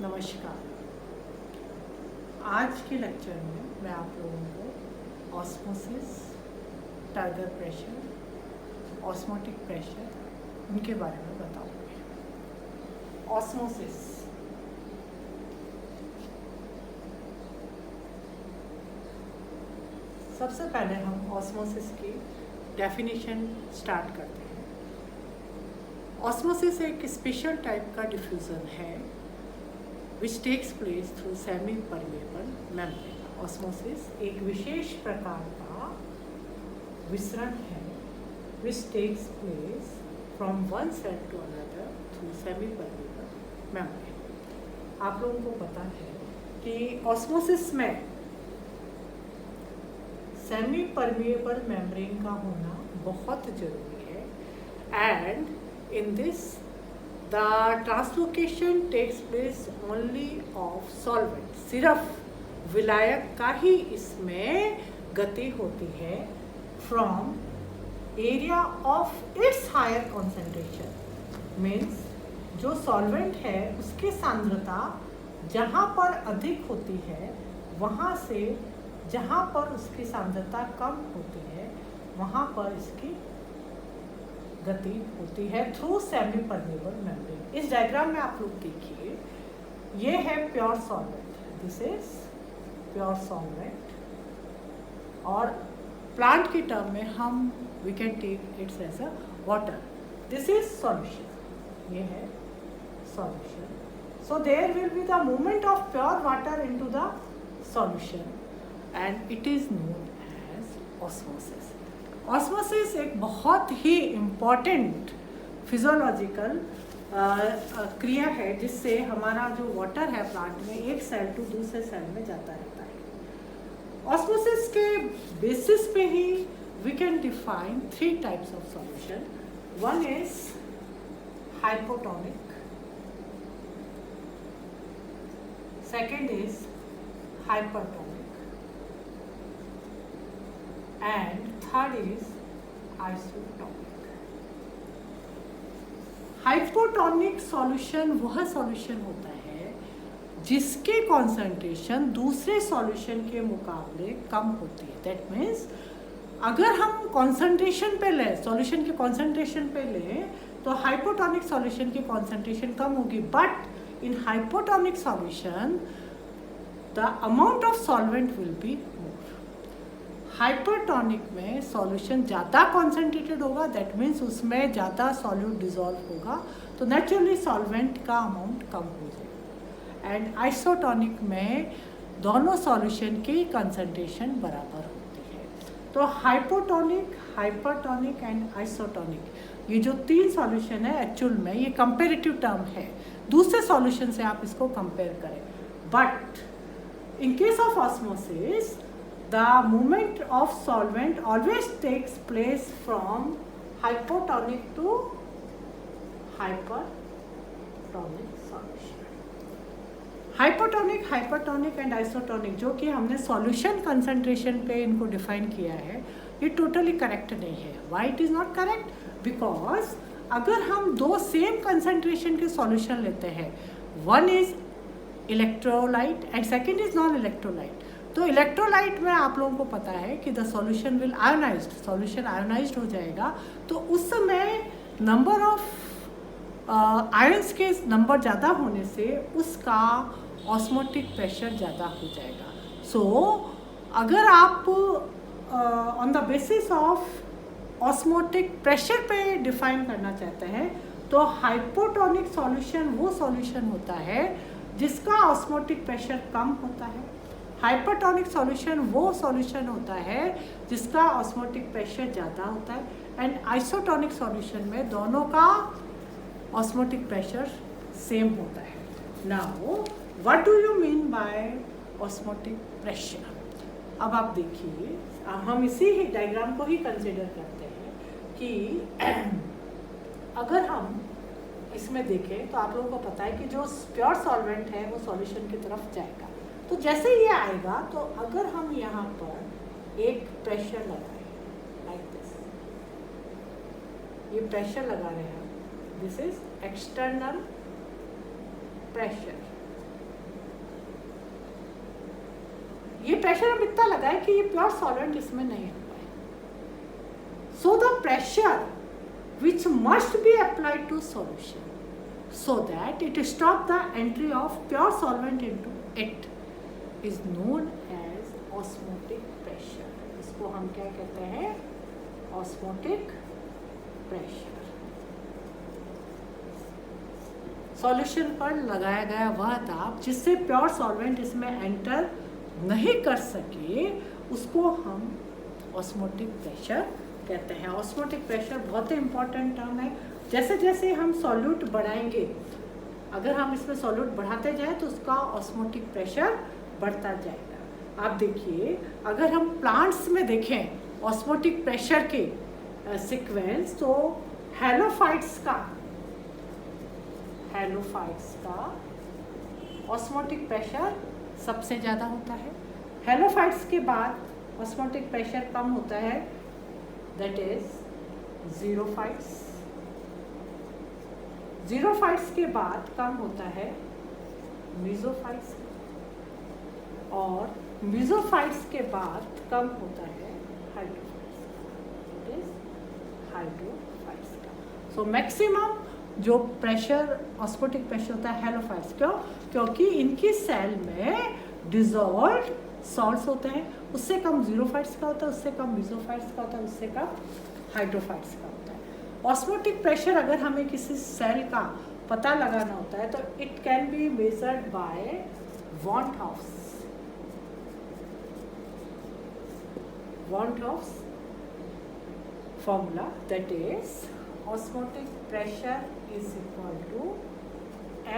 नमस्कार। आज के लेक्चर में मैं आप लोगों को osmosis, turgor pressure, osmotic pressure उनके बारे में बताऊंगी। ऑस्मोसिस सबसे पहले हम ऑस्मोसिस की डेफिनेशन स्टार्ट करते हैं। ऑस्मोसिस एक स्पेशल टाइप का डिफ्यूज़न है which takes place through semi-permeable membrane. Osmosis एक विशेष प्रकार का विसरण है which takes place from one cell to another through semi-permeable membrane. आप लोगों को पता है कि ऑस्मोसिस में सेमी परमिएबल मेम्ब्रेन का होना बहुत ज़रूरी है and in this the translocation takes place only of solvent. सिर्फ विलायक का ही इसमें गति होती है from area of its higher concentration. Means जो solvent है उसकी सांद्रता जहाँ पर अधिक होती है वहाँ से जहाँ पर उसकी सांद्रता कम होती है वहाँ पर इसकी गति होती है थ्रू सेमी परमेबल मेम्ब्रेन। इस डायग्राम में आप लोग देखिए, ये है pure solvent, this is pure solvent, और प्लांट की टर्म में हम we can take its as a water. This is solution, ये है solution. So there will be the movement of pure water into the solution and it is known as osmosis. Osmosis एक बहुत ही important physiological क्रिया है जिससे हमारा जो water है प्लांट में एक सेल टू दूसरे सेल में जाता रहता है। ऑस्मोसिस के बेसिस पे ही we can define 3 types of solution. One is hypotonic, second is hypertonic and third is isotonic. Hypotonic solution वह सॉल्यूशन होता है जिसके कॉन्सेंट्रेशन दूसरे सॉल्यूशन के मुकाबले कम होती है। दैट मीन्स अगर हम कॉन्सेंट्रेशन पे लें, सॉल्यूशन के कॉन्सेंट्रेशन पे लें तो हाइपोटोनिक सॉल्यूशन की कॉन्सेंट्रेशन कम होगी, but in hypotonic solution the amount of solvent will be more. Hypertonic में सॉल्यूशन ज़्यादा कॉन्सेंट्रेटेड होगा, दैट मीन्स उसमें ज़्यादा सॉल्यूट डिजॉल्व होगा, तो नेचुरली सॉल्वेंट का अमाउंट कम हो जाएगा। एंड आइसोटोनिक में दोनों सॉल्यूशन की कंसंट्रेशन बराबर होती है। तो हाइपोटोनिक, हाइपरटोनिक एंड आइसोटोनिक, ये जो 3 सॉल्यूशन है एक्चुअल में ये कंपेरेटिव टर्म है, दूसरे सॉल्यूशन से आप इसको कंपेयर करें। But in case of osmosis the movement of solvent always takes place from hypotonic to hypertonic solution. Hypotonic, hypertonic and isotonic जो कि हमने सॉल्यूशन कंसंट्रेशन पे इनको डिफाइन किया है, ये टोटली करेक्ट नहीं है। Why it is not correct? Because अगर हम 2 सेम कंसंट्रेशन के सॉल्यूशन लेते हैं, one is electrolyte and second is non electrolyte, तो इलेक्ट्रोलाइट में आप लोगों को पता है कि the solution will ionised, solution ionised हो जाएगा, तो उस समय नंबर ऑफ आयंस के नंबर ज़्यादा होने से उसका ऑस्मोटिक प्रेशर ज़्यादा हो जाएगा। सो अगर आप on the basis of osmotic pressure पे डिफाइन करना चाहते हैं तो हाइपोटोनिक सॉल्यूशन वो सॉल्यूशन होता है जिसका ऑस्मोटिक प्रेशर कम होता है, हाइपरटोनिक सॉल्यूशन वो सॉल्यूशन होता है जिसका ऑस्मोटिक प्रेशर ज़्यादा होता है, एंड आइसोटोनिक सॉल्यूशन में दोनों का ऑस्मोटिक प्रेशर सेम होता है। Now what do you mean by osmotic pressure? अब आप देखिए, हम इसी ही डायग्राम को ही कंसिडर करते हैं कि अगर हम इसमें देखें तो आप लोगों को पता है कि जो प्योर सॉल्वेंट है वो सॉल्यूशन की तरफ जाएगा, तो जैसे ये आएगा तो अगर हम यहाँ पर एक प्रेशर लगाएं लाइक दिस, ये प्रेशर लगा रहे हैं, दिस इज एक्सटर्नल प्रेशर, ये प्रेशर हम इतना लगाए कि ये प्योर सॉल्वेंट इसमें नहीं हो पाए. सो the pressure which must be applied to solution so that it stop the entry of pure solvent into it is known as osmotic pressure. इसको हम क्या कहते हैं? osmotic pressure. सॉल्यूशन पर लगाया गया वह ताप जिससे प्योर सॉल्वेंट इसमें एंटर नहीं कर सके उसको हम ऑस्मोटिक प्रेशर कहते हैं. ऑस्मोटिक प्रेशर बहुत ही इंपॉर्टेंट टर्म है. जैसे जैसे हम सॉल्यूट बढ़ाएंगे, अगर हम इसमें सॉल्यूट बढ़ाते जाएं तो उसका ऑस्मोटिक प्रेशर बढ़ता जाएगा. आप देखिए, अगर हम प्लांट्स में देखें ऑस्मोटिक प्रेशर के सीक्वेंस, तो हेलोफाइट्स का ऑस्मोटिक प्रेशर सबसे ज़्यादा होता है. हेलोफाइट्स के बाद ऑस्मोटिक प्रेशर कम होता है, that is ज़ीरोफाइट्स. ज़ीरोफाइट्स के बाद कम होता है मीज़ोफाइट्स, और मीज़ोफाइट्स के बाद कम होता है हाइड्रोफाइट्स का. सो मैक्सिमम जो प्रेशर ऑस्मोटिक प्रेशर होता है हेलोफाइट्स. क्योंकि इनकी सेल में डिजॉल्व सॉल्ट्स होते हैं. उससे कम ज़ीरोफाइट्स का होता है, उससे कम मीज़ोफाइट्स का होता है, उससे कम हाइड्रोफाइट्स का होता है. ऑस्मोटिक प्रेशर अगर हमें किसी सेल का पता लगाना होता है तो it can be measured by van't Hoff's formula, that is osmotic pressure is equal to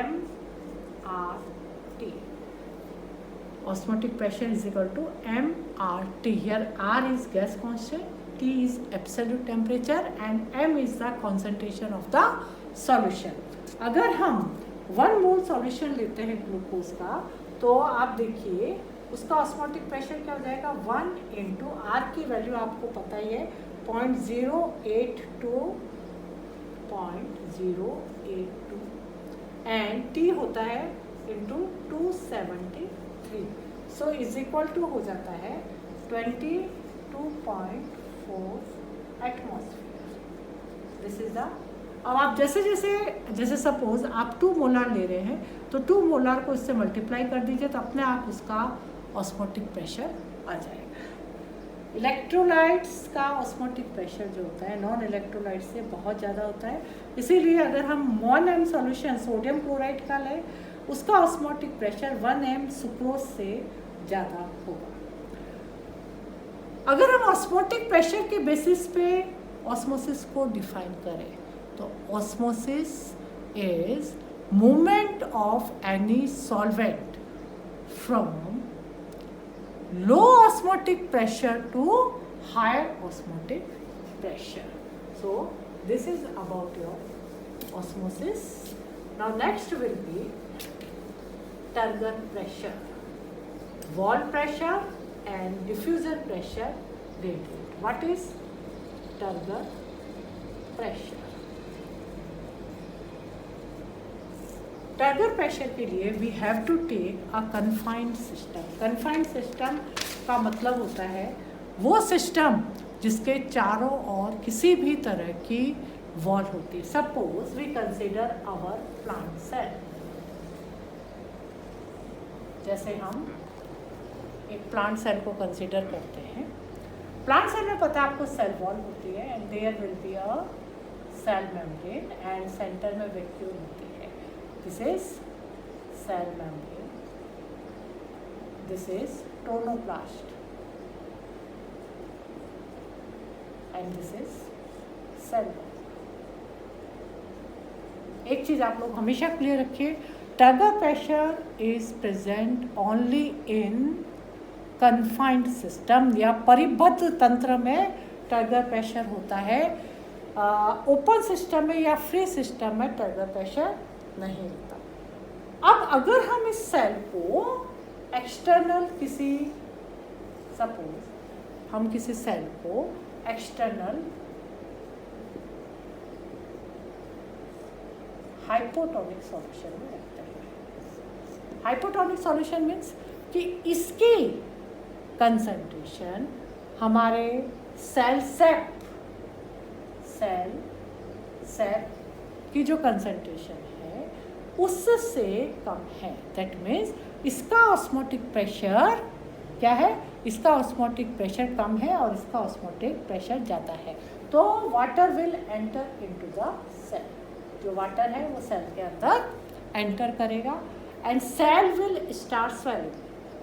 mRT. Osmotic pressure is equal to mRT. Here R is gas constant, T is absolute temperature and M is the concentration of the solution. अगर हम 1 मोल solution लेते हैं glucose का, तो आप देखिए उसका osmotic pressure क्या हो जाएगा? 1 इंटू आर की वैल्यू आपको पता ही है 0.082 एंड टी होता है into 273. So is equal to हो जाता है 22.4 एटमॉस्फेयर. This is the. अब आप जैसे सपोज आप 2 मोलार ले रहे हैं, तो 2 मोलार को इससे मल्टीप्लाई कर दीजिए तो अपने आप उसका ऑस्मोटिक प्रेशर आ जाएगा. इलेक्ट्रोलाइट्स का ऑस्मोटिक प्रेशर जो होता है नॉन इलेक्ट्रोलाइट से बहुत ज़्यादा होता है. इसीलिए अगर हम 1 m सॉल्यूशन सोडियम क्लोराइड का लें, उसका ऑस्मोटिक प्रेशर 1 m सुक्रोज से ज़्यादा होगा. अगर हम ऑस्मोटिक प्रेशर के बेसिस पे ऑस्मोसिस को डिफाइन करें, तो osmosis is movement of any solvent from low osmotic pressure to higher osmotic pressure. So this is about your osmosis. Now next will be Turger pressure, wall pressure and diffuser pressure gradient. What is Turger pressure? Turgor pressure के लिए we have to take a confined system. Confined system का मतलब होता है वो system जिसके चारों ओर किसी भी तरह की वॉल होती है. Suppose we consider our plant cell. जैसे हम एक प्लांट सेल को कंसिडर करते हैं. प्लांट सेल में पता है आपको सेल वॉल होती है and there will be a cell membrane and centre में वैक्यूल होती है. This is cell membrane. This is tonoplast. And this is cell wall. एक चीज़ आप लोग हमेशा क्लियर रखिए, turgor pressure is present only in confined system या परिबद्ध तंत्र में टर्गर प्रेशर होता है. ओपन सिस्टम में या फ्री सिस्टम में टर्गर प्रेशर नहीं होता. अब अगर हम इस सेल को एक्सटर्नल सपोज हम किसी सेल को एक्सटर्नल हाइपोटोनिक सॉल्यूशन में रखते हैं. हाइपोटोनिक सॉल्यूशन मीन्स कि इसकी कंसंट्रेशन हमारे सेल की जो कंसंट्रेशन है उससे कम है। दैट मीन्स इसका ऑस्मोटिक प्रेशर क्या है, इसका ऑस्मोटिक प्रेशर कम है और इसका ऑस्मोटिक प्रेशर ज़्यादा है। तो water will enter into the cell, जो वाटर है वो सेल के अंदर एंटर करेगा and cell will start swelling,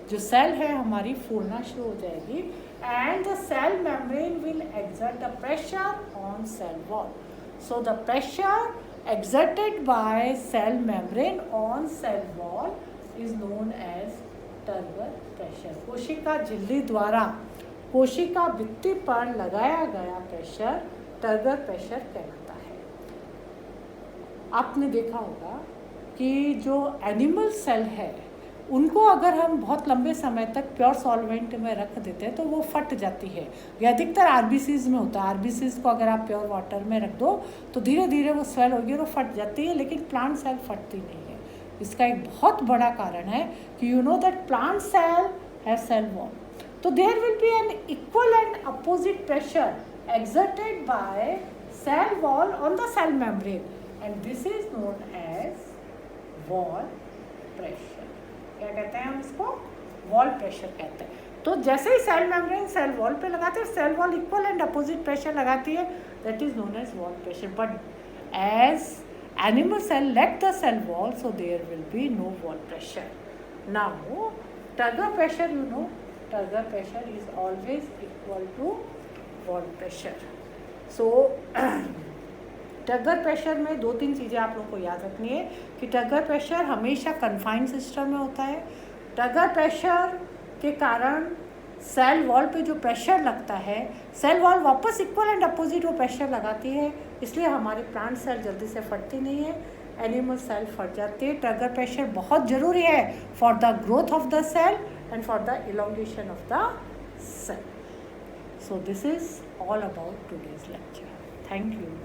जो सेल है हमारी फूलना शुरू हो जाएगी and the cell membrane will exert the pressure on cell wall. So the pressure exerted by cell membrane on cell wall is known as turgor pressure। कोशिका झिल्ली द्वारा कोशिका भित्ति पर लगाया गया प्रेशर टर्गर प्रेशर कहलाता है। आपने देखा होगा कि जो एनिमल सेल है उनको अगर हम बहुत लंबे समय तक प्योर सॉल्वेंट में रख देते हैं तो वो फट जाती है। ये अधिकतर आरबीसीज में होता है। आरबीसीज को अगर आप प्योर वाटर में रख दो तो धीरे धीरे वो स्वेल होगी और वो फट जाती है, लेकिन प्लांट सेल फटती नहीं है। इसका एक बहुत बड़ा कारण है कि you know that plant cell have cell wall, तो there will be an equal and opposite pressure exerted by cell wall on the cell membrane and this is known as wall pressure। क्या कहते हैं हम इसको? Wall pressure कहते हैं। तो जैसे ही सेल मेम्ब्रेन सेल वॉल पे लगाते हैं, cell wall equal and opposite pressure लगाती है, that is known as wall pressure. But as animal cell let the cell wall, so there will be no wall pressure. Now turgor pressure, you know, turgor pressure is always equal to wall pressure. So turgor pressure में दो तीन चीज़ें आप लोग को याद रखनी है कि टर्गर प्रेशर हमेशा कन्फाइंड सिस्टम में होता है। टर्गर प्रेशर के कारण सेल वॉल पे जो प्रेशर लगता है, सेल वॉल वापस इक्वल एंड अपोजिट वो प्रेशर लगाती है, इसलिए हमारे प्लांट सेल जल्दी से फटती नहीं है, एनिमल सेल फट जाती है। टर्गर प्रेशर बहुत ज़रूरी है for the growth of the cell and for the elongation of the cell. So this is all about today's lecture. Thank you.